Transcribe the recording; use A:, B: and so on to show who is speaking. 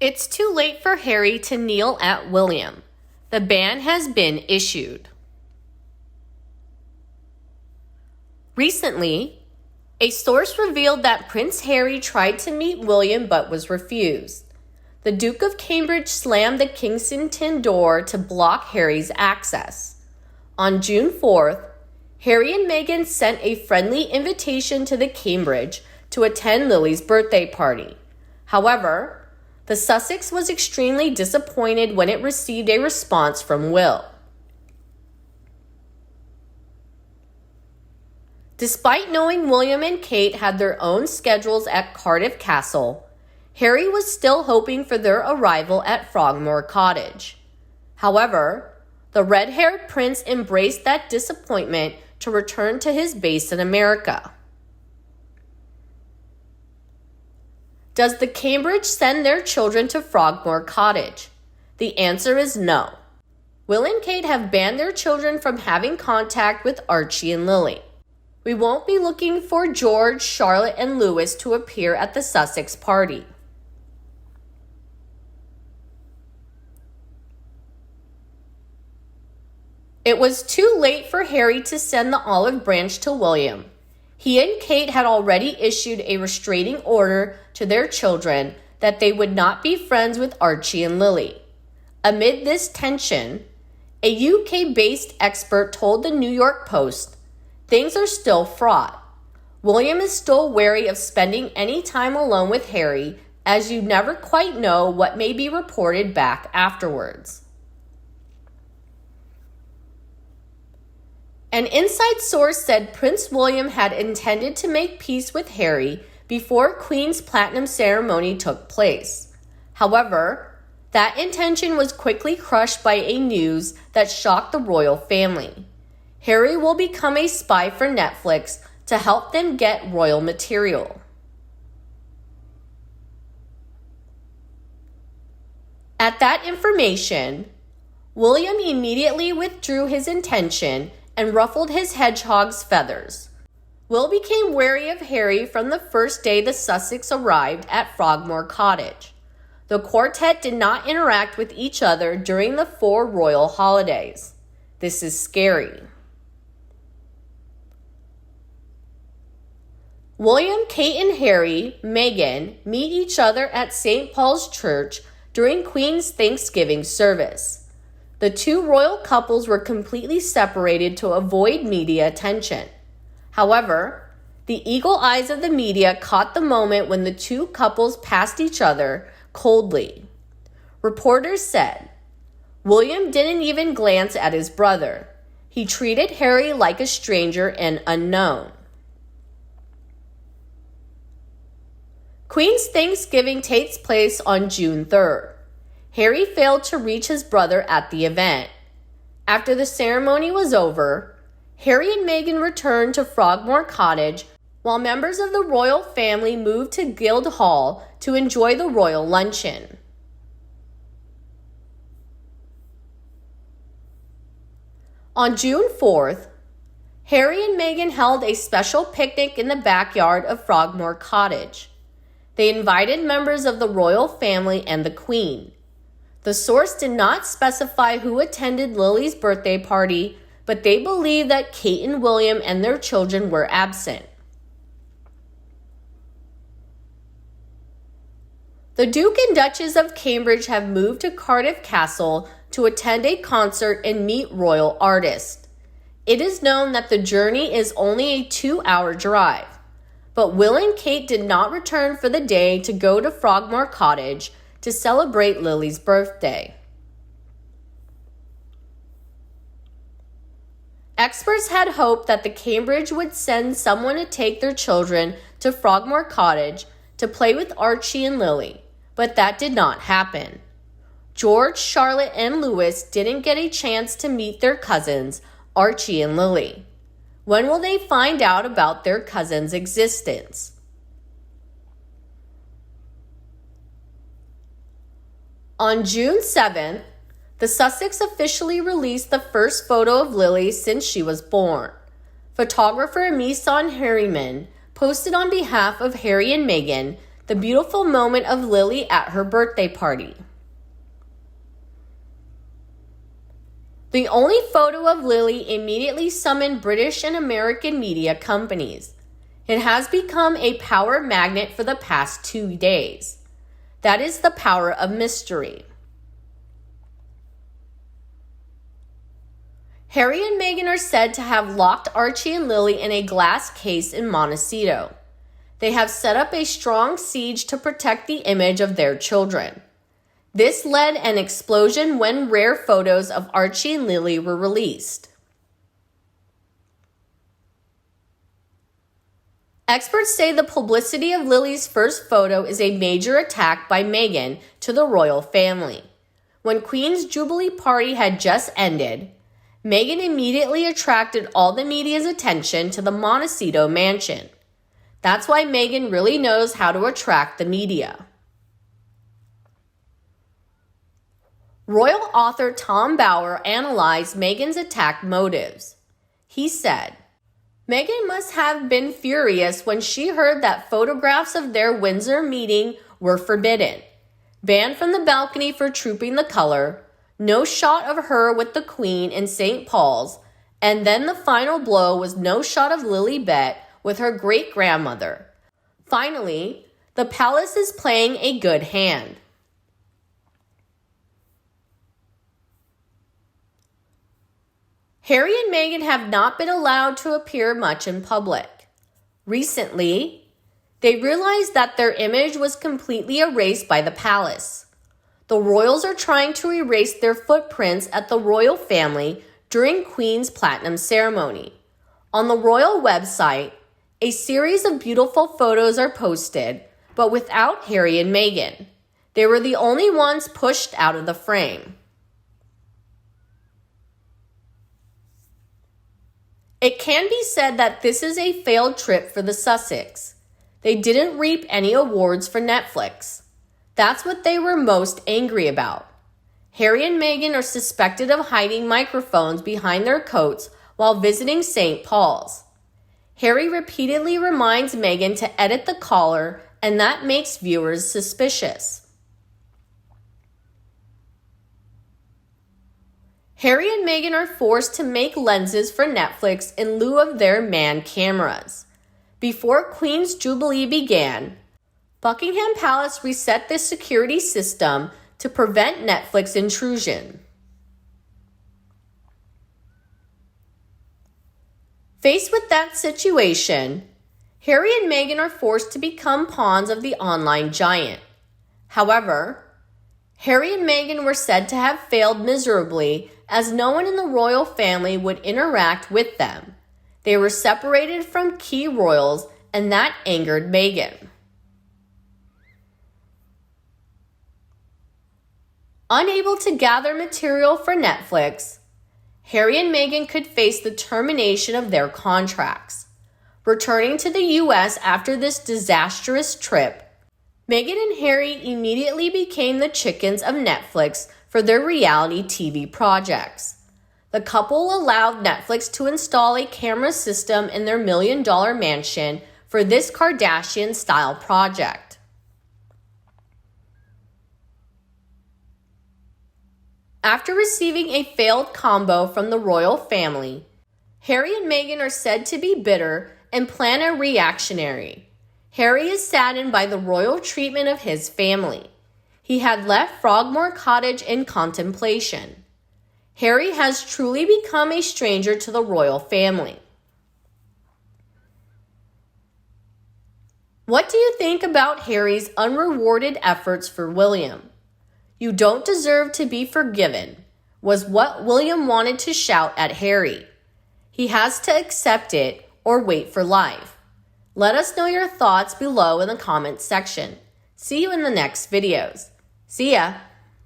A: It's too late for Harry to kneel at William. The ban has been issued. Recently, a source revealed that Prince Harry tried to meet William but was refused. The Duke of Cambridge slammed the Kensington door to block Harry's access. On June 4th, Harry and Meghan sent a friendly invitation to the Cambridge to attend Lili's birthday party. However, the Sussex was extremely disappointed when it received a response from Will. Despite knowing William and Kate had their own schedules at Cardiff Castle, Harry was still hoping for their arrival at Frogmore Cottage. However, the red-haired prince embraced that disappointment to return to his base in America. Does the Cambridge send their children to Frogmore Cottage? The answer is no. Will and Kate have banned their children from having contact with Archie and Lili. We won't be looking for George, Charlotte, and Louis to appear at the Sussex party. It was too late for Harry to send the olive branch to William. He and Kate had already issued a restraining order to their children that they would not be friends with Archie and Lili. Amid this tension, a UK-based expert told the New York Post, "Things are still fraught. William is still wary of spending any time alone with Harry, as you never quite know what may be reported back afterwards." An inside source said Prince William had intended to make peace with Harry before Queen's Platinum ceremony took place. However, that intention was quickly crushed by a news that shocked the royal family. Harry will become a spy for Netflix to help them get royal material. At that information, William immediately withdrew his intention and ruffled his hedgehog's feathers. Will became wary of Harry from the first day the Sussex arrived at Frogmore Cottage. The quartet did not interact with each other during the 4 royal holidays. This is scary. William, Kate, and Harry, Meghan, meet each other at St. Paul's Church during Queen's Thanksgiving service. The 2 royal couples were completely separated to avoid media attention. However, the eagle eyes of the media caught the moment when the 2 couples passed each other coldly. Reporters said, William didn't even glance at his brother. He treated Harry like a stranger and unknown. Queen's Thanksgiving takes place on June 3rd. Harry failed to reach his brother at the event. After the ceremony was over, Harry and Meghan returned to Frogmore Cottage while members of the royal family moved to Guildhall to enjoy the royal luncheon. On June 4th, Harry and Meghan held a special picnic in the backyard of Frogmore Cottage. They invited members of the royal family and the Queen. The source did not specify who attended Lili's birthday party, but they believe that Kate and William and their children were absent. The Duke and Duchess of Cambridge have moved to Cardiff Castle to attend a concert and meet royal artists. It is known that the journey is only a 2-hour drive, but Will and Kate did not return for the day to go to Frogmore Cottage to celebrate Lili's birthday. Experts had hoped that the Cambridge would send someone to take their children to Frogmore Cottage to play with Archie and Lili, but that did not happen. George, Charlotte, and Louis didn't get a chance to meet their cousins, Archie and Lili. When will they find out about their cousin's existence? On June 7th, the Sussex officially released the first photo of Lili since she was born. Photographer Misan Harriman posted on behalf of Harry and Meghan the beautiful moment of Lili at her birthday party. The only photo of Lili immediately summoned British and American media companies. It has become a power magnet for the past 2 days. That is the power of mystery. Harry and Meghan are said to have locked Archie and Lili in a glass case in Montecito. They have set up a strong siege to protect the image of their children. This led an explosion when rare photos of Archie and Lili were released. Experts say the publicity of Lili's first photo is a major attack by Meghan to the royal family. When Queen's Jubilee party had just ended, Meghan immediately attracted all the media's attention to the Montecito mansion. That's why Meghan really knows how to attract the media. Royal author Tom Bower analyzed Meghan's attack motives. He said, Meghan must have been furious when she heard that photographs of their Windsor meeting were forbidden, banned from the balcony for trooping the color, no shot of her with the Queen in St. Paul's, and then the final blow was no shot of Lilibet with her great-grandmother. Finally, the palace is playing a good hand. Harry and Meghan have not been allowed to appear much in public. Recently, they realized that their image was completely erased by the palace. The royals are trying to erase their footprints at the royal family during Queen's Platinum ceremony. On the royal website, a series of beautiful photos are posted, but without Harry and Meghan. They were the only ones pushed out of the frame. It can be said that this is a failed trip for the Sussex. They didn't reap any awards for Netflix. That's what they were most angry about. Harry and Meghan are suspected of hiding microphones behind their coats while visiting St. Paul's. Harry repeatedly reminds Meghan to edit the collar, and that makes viewers suspicious. Harry and Meghan are forced to make lenses for Netflix in lieu of their manned cameras. Before Queen's Jubilee began, Buckingham Palace reset the security system to prevent Netflix intrusion. Faced with that situation, Harry and Meghan are forced to become pawns of the online giant. However, Harry and Meghan were said to have failed miserably as no one in the royal family would interact with them. They were separated from key royals, and that angered Meghan. Unable to gather material for Netflix, Harry and Meghan could face the termination of their contracts. Returning to the U.S. after this disastrous trip, Meghan and Harry immediately became the chickens of Netflix for their reality TV projects. The couple allowed Netflix to install a camera system in their $1 million mansion for this Kardashian-style project. After receiving a failed combo from the royal family, Harry and Meghan are said to be bitter and plan a reactionary. Harry is saddened by the royal treatment of his family. He had left Frogmore Cottage in contemplation. Harry has truly become a stranger to the royal family. What do you think about Harry's unrewarded efforts for William? You don't deserve to be forgiven, was what William wanted to shout at Harry. He has to accept it or wait for life. Let us know your thoughts below in the comments section. See you in the next videos. See ya!